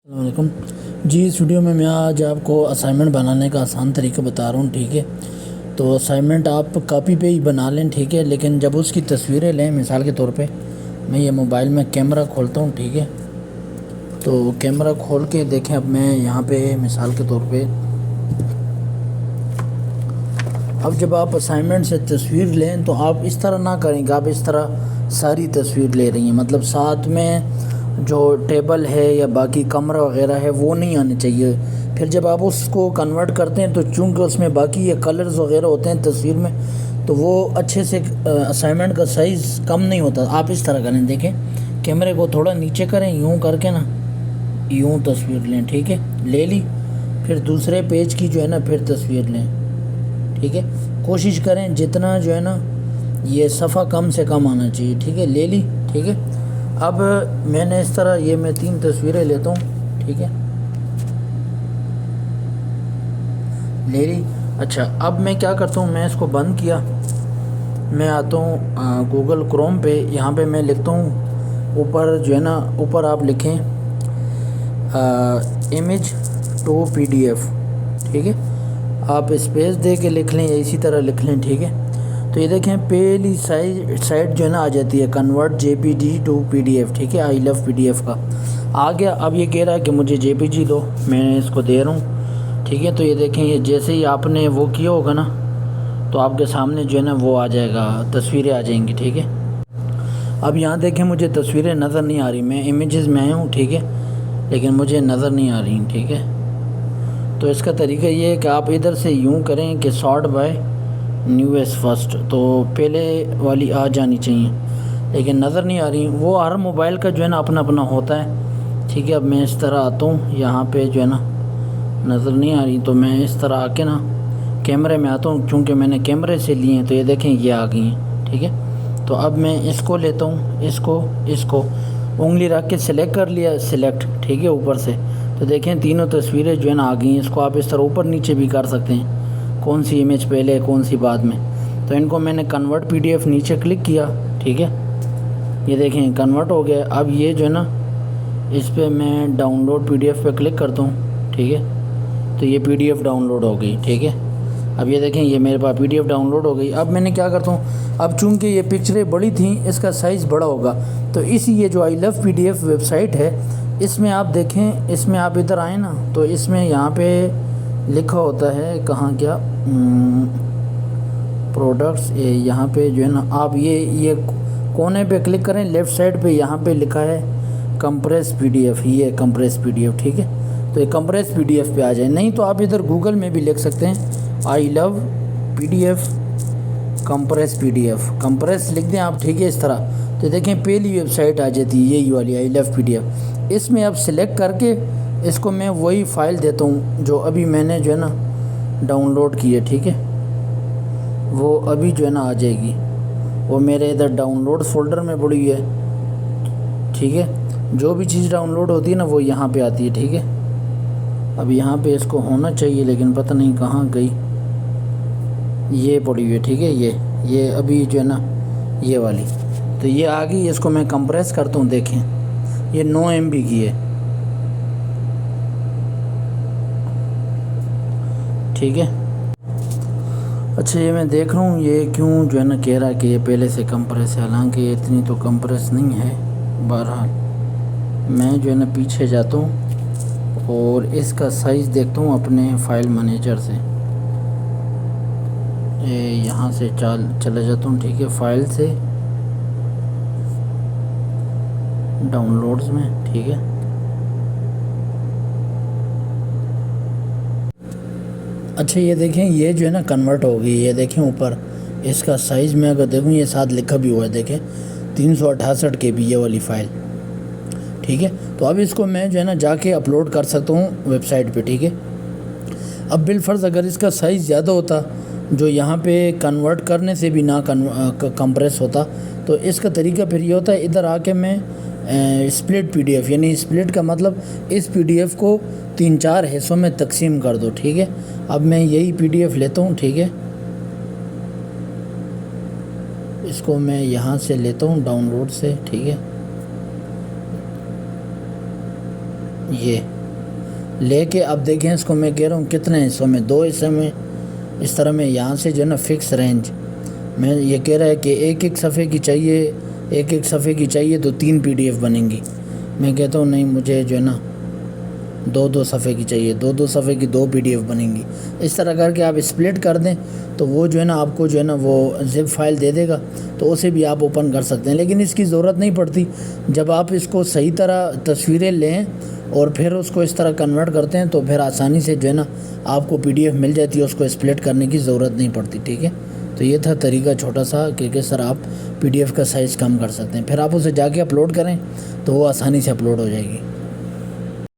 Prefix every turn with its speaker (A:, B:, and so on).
A: السلام علیکم جی، اس ویڈیو میں آج آپ کو اسائنمنٹ بنانے کا آسان طریقہ بتا رہا ہوں. ٹھیک ہے، تو اسائنمنٹ آپ کاپی پہ ہی بنا لیں. ٹھیک ہے، لیکن جب اس کی تصویریں لیں، مثال کے طور پہ میں یہ موبائل میں کیمرہ کھولتا ہوں. ٹھیک ہے، تو کیمرہ کھول کے دیکھیں. اب میں یہاں پہ مثال کے طور پہ اب جب آپ اسائنمنٹ سے تصویر لیں تو آپ اس طرح نہ کریں کہ آپ اس طرح ساری تصویر لے رہی ہیں. مطلب ساتھ میں جو ٹیبل ہے یا باقی کمرہ وغیرہ ہے وہ نہیں آنے چاہیے. پھر جب آپ اس کو کنورٹ کرتے ہیں تو چونکہ اس میں باقی یہ کلرز وغیرہ ہوتے ہیں تصویر میں، تو وہ اچھے سے اسائنمنٹ کا سائز کم نہیں ہوتا. آپ اس طرح کریں. دیکھیں، کیمرے کو تھوڑا نیچے کریں، یوں کر کے نا یوں تصویر لیں. ٹھیک ہے، لے لی. پھر دوسرے پیج کی جو ہے نا پھر تصویر لیں. ٹھیک ہے، کوشش کریں جتنا جو ہے نا یہ صفحہ کم سے کم آنا چاہیے. ٹھیک ہے، لے لی. ٹھیک ہے، اب میں نے اس طرح یہ میں 3 تصویریں لیتا ہوں. ٹھیک ہے، لے لی. اچھا، اب میں کیا کرتا ہوں، میں اس کو بند کیا. میں آتا ہوں گوگل کروم پہ. یہاں پہ میں لکھتا ہوں اوپر جو ہے نا، اوپر آپ لکھیں امیج ٹو PDF. ٹھیک ہے، آپ اسپیس دے کے لکھ لیں یا اسی طرح لکھ لیں. ٹھیک ہے، تو یہ دیکھیں پہلی سائٹ جو ہے نا آ جاتی ہے کنورٹ JPG ٹو PDF. ٹھیک ہے، آئی لو PDF کا آ گیا. اب یہ کہہ رہا ہے کہ مجھے JPG دو، میں اس کو دے رہا ہوں. ٹھیک ہے، تو یہ دیکھیں یہ جیسے ہی آپ نے وہ کیا ہوگا نا تو آپ کے سامنے جو ہے نا وہ آ جائے گا، تصویریں آ جائیں گی. ٹھیک ہے، اب یہاں دیکھیں مجھے تصویریں نظر نہیں آ رہی. میں امیجز میں آیا ہوں. ٹھیک ہے، لیکن مجھے نظر نہیں آ رہی. ٹھیک ہے، تو اس کا طریقہ یہ ہے کہ آپ ادھر سے یوں کریں کہ سارٹ بائی نیویسٹ فرسٹ، تو پہلے والی آ جانی چاہیے لیکن نظر نہیں آ رہی. وہ ہر موبائل کا جو ہے نا اپنا اپنا ہوتا ہے. ٹھیک ہے، اب میں اس طرح آتا ہوں، یہاں پہ جو ہے نا نظر نہیں آ رہی، تو میں اس طرح آ کے نا کیمرے میں آتا ہوں. چونکہ میں نے کیمرے سے لیے ہیں تو یہ دیکھیں یہ آ گئی ہیں. ٹھیک ہے، تو اب میں اس کو لیتا ہوں، اس کو انگلی رکھ کے سلیکٹ کر لیا، سلیکٹ. ٹھیک ہے، اوپر سے تو دیکھیں تینوں تصویریں جو ہے نا آ گئی ہیں. اس کو آپ اس طرح اوپر نیچے بھی کر سکتے ہیں، کون سی امیج پہلے کون سی بعد میں. تو ان کو میں نے کنورٹ PDF نیچے کلک کیا. ٹھیک ہے، یہ دیکھیں کنورٹ ہو گیا. اب یہ جو ہے نا اس پہ میں ڈاؤن لوڈ PDF پہ کلک کرتا ہوں. ٹھیک ہے، تو یہ PDF ڈاؤن لوڈ ہو گئی. ٹھیک ہے، اب یہ دیکھیں یہ میرے پاس PDF ڈاؤن لوڈ ہو گئی. اب میں نے کیا کرتا ہوں، اب چونکہ یہ پکچریں بڑی تھیں اس کا سائز بڑا ہوگا، تو یہ جو آئی لو PDF ویب سائٹ ہے، اس میں آپ دیکھیں، اس میں آپ ادھر آئیں نا تو اس میں یہاں پہ لکھا ہوتا ہے کہاں کیا پروڈکٹس. یہاں پہ جو ہے نا آپ یہ کونے پہ کلک کریں لیفٹ سائڈ پہ، یہاں پہ لکھا ہے کمپریس PDF. یہ کمپریس PDF. ٹھیک ہے، تو یہ کمپریس PDF پہ آ جائیں. نہیں تو آپ ادھر گوگل میں بھی لکھ سکتے ہیں آئی لو PDF کمپریس PDF، کمپریس لکھ دیں آپ. ٹھیک ہے، اس طرح تو دیکھیں پہلی ویب سائٹ آ جاتی ہے یہی والی آئی لو PDF. اس میں اب سلیکٹ کر کے اس کو میں وہی فائل دیتا ہوں جو ابھی میں نے جو ہے نا ڈاؤن لوڈ کی ہے. ٹھیک ہے، وہ ابھی جو ہے نا آ جائے گی. وہ میرے ادھر ڈاؤن لوڈ فولڈر میں پڑی ہوئی ہے. ٹھیک ہے، جو بھی چیز ڈاؤن لوڈ ہوتی ہے نا وہ یہاں پہ آتی ہے. ٹھیک ہے، اب یہاں پہ اس کو ہونا چاہیے لیکن پتہ نہیں کہاں گئی. یہ پڑی ہوئی ہے. ٹھیک ہے، یہ ابھی جو ہے نا یہ والی، تو یہ آ گئی. اس کو میں کمپریس کرتا ہوں. دیکھیں یہ 9 MB کی ہے. ٹھیک ہے، اچھا یہ میں دیکھ رہا ہوں یہ کیوں جو ہے نا کہہ رہا ہے کہ یہ پہلے سے کمپریس ہے، حالانکہ اتنی تو کمپریس نہیں ہے. بہرحال میں جو ہے نا پیچھے جاتا ہوں اور اس کا سائز دیکھتا ہوں اپنے فائل مینیجر سے. یہاں سے چلا جاتا ہوں. ٹھیک ہے، فائل سے ڈاؤن لوڈز میں. ٹھیک ہے، اچھا یہ دیکھیں یہ جو ہے نا کنورٹ ہو گئی. یہ دیکھیں اوپر اس کا سائز میں اگر دیکھوں یہ ساتھ لکھا بھی ہوا ہے. دیکھیں 368 KB یہ والی فائل. ٹھیک ہے، تو اب اس کو میں جو ہے نا جا کے اپلوڈ کر سکتا ہوں ویب سائٹ پہ. ٹھیک ہے، اب بالفرض اگر اس کا سائز زیادہ ہوتا جو یہاں پہ کنورٹ کرنے سے بھی نہ کمپریس ہوتا، تو اس کا طریقہ پھر یہ ہوتا ہے ادھر آ کے میں اسپلٹ PDF، یعنی اسپلٹ کا مطلب اس PDF کو 3-4 حصوں میں تقسیم کر دو. ٹھیک ہے، اب میں یہی PDF لیتا ہوں. ٹھیک ہے، اس کو میں یہاں سے لیتا ہوں ڈاؤن لوڈ سے. ٹھیک ہے، لے کے اب دیکھیں اس کو میں کہہ رہا ہوں کتنے حصوں میں، 2 حصے میں اس طرح میں یہاں سے جو ہے نا فکس رینج میں یہ کہہ رہا ہے کہ ایک صفحے کی چاہیے، ایک صفحے کی چاہیے تو 3 PDF بنیں گی۔ میں کہتا ہوں نہیں، مجھے جو ہے نا 2 صفحے کی چاہیے، 2 صفحے کی 2 PDF بنیں گی۔ اس طرح کر کے آپ اسپلٹ کر دیں تو وہ جو ہے نا آپ کو جو ہے نا وہ زپ فائل دے دے گا، تو اسے بھی آپ اوپن کر سکتے ہیں، لیکن اس کی ضرورت نہیں پڑتی۔ جب آپ اس کو صحیح طرح تصویریں لیں اور پھر اس کو اس طرح کنورٹ کرتے ہیں تو پھر آسانی سے جو ہے نا آپ کو PDF مل جاتی ہے، اس کو اسپلٹ کرنے کی ضرورت نہیں پڑتی، ٹھیک ہے۔ تو یہ تھا طریقہ چھوٹا سا کہ کس طرح آپ PDF کا سائز کم کر سکتے ہیں، پھر آپ اسے جا کے اپلوڈ کریں تو وہ آسانی سے اپلوڈ ہو جائے گی۔